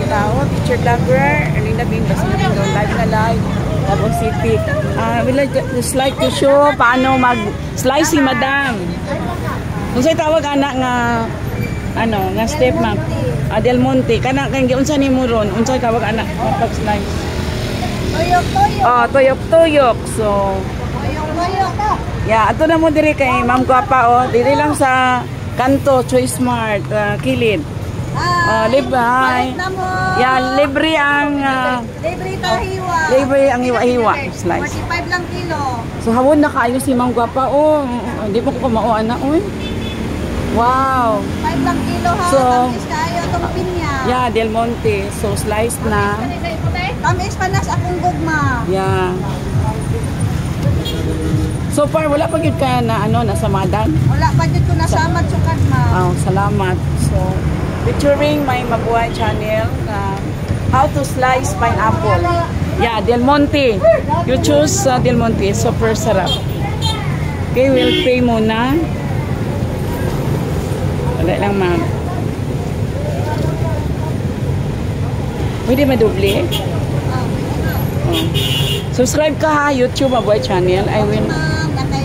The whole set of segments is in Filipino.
Tao, teacher vlogger, Erlinda Bing, Basilio Rindon, live na live, Davao City. Will I just like to show paano mag-slice si Madam. Kung sa'y tawag anak nga, nga step ma'am, Del Monte, kana kang giunsa ni mo ron, unsay tawag anak pag-slice? Tuyok-tuyok. Tuyok-tuyok. So, tuyok-tuyok. Yeah, ato na mo diri kay Ma'am Guapa diri lang sa kanto Choice Mart, Kilid. Libre. Yeah, libre ang libre tahiwa. Libre ang hiwa-hiwa slice. 45 lang kilo. So hawon na kaayo si Ma'am Guapa hindi po ko kumao ana Wow. 5 lang kilo ha. So, tamis kayo tong pinya. Yeah, Del Monte. So sliced na. Tamis pa na sa akong gugma. Yeah. So far wala pa gyud ka na nasamadan. Wala pa gyud ko nasamad sukad ma. Salamat. So featuring my Mabuhay channel, how to slice pineapple. Yeah, Del Monte. You choose Del Monte. Super sarap. Okay, we'll pay muna. Wala lang ma'am. Pwede madoble? Subscribe ka ha, YouTube Mabuhay channel. I will.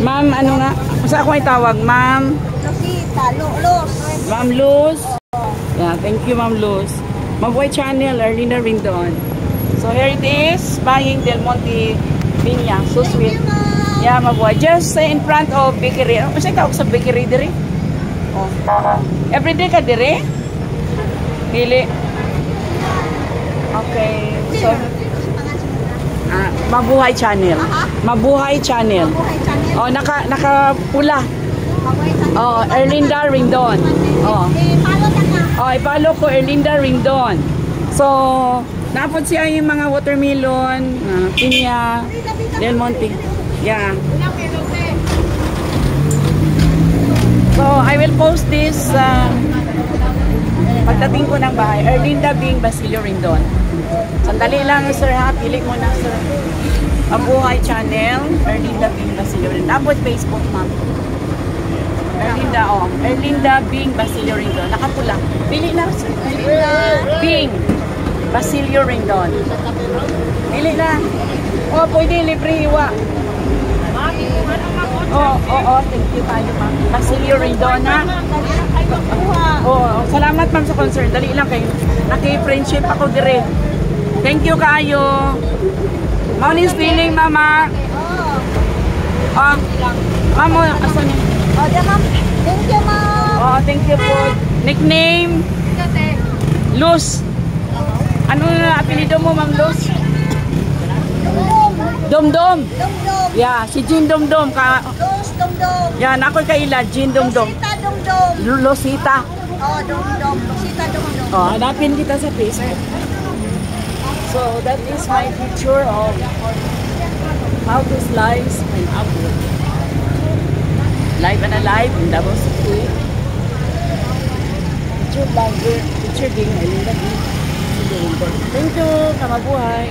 Ma'am, nga? Sa ako ay tawag, ma'am? Rosita, Luz. Ma'am Luz. Yeah, thank you, Ma'am Luz. Mabuhay channel, Erlinda Rindon. So here it is, buying Del Monte Pinya. So sweet. Yeah, Mabuhay. Just in front of bakery. Ano siya tawag sa bakery diri? Everyday ka diri? Dili. Okay. So, Mabuhay channel. Mabuhay channel. Naka-pula. Erlinda Rindon. I-follow ko Erlinda Rindon. So, napod siya yung mga watermelon, pinya, Del Monte. Yeah. So, I will post this pagdating ko ng bahay. Erlinda Bing, Basilio Rindon. Sandali lang, sir ha. Pili mo na, sir. Mabuhay channel, Erlinda Bing, Basilio Rindon. Tapos Facebook, ma'am. Erlinda Bing, Basilio Rindon. Nakapula. Pili na, sir. Bing, Basilio Rindon. Pili na. Pwede libre hiwa. Thank you tayo, ma'am. Basilio Rindon, ha? Salamat, ma'am, sa concern. Dali lang kayo. Naki-friendship ako dire. Thank you kaayo. Morning feeling, mama. Ma'am, asan niya? Thank you, ma'am. Thank you po. Nickname? Luz. Ano na apelido mo, ma'am Luz? Domdom. Yeah, si Jean Domdom ka. Domdom. Yeah, nakoy kaila Jean Domdom. Rosita Domdom. Losita. Domdom. Rosita Domdom. Hanapin kita sa Facebook. So that is my picture of how to slice pineapple. Live and alive in Davao City. Picture vlogger, picture game, Erlinda Bing. Thank you, Kamabuhay.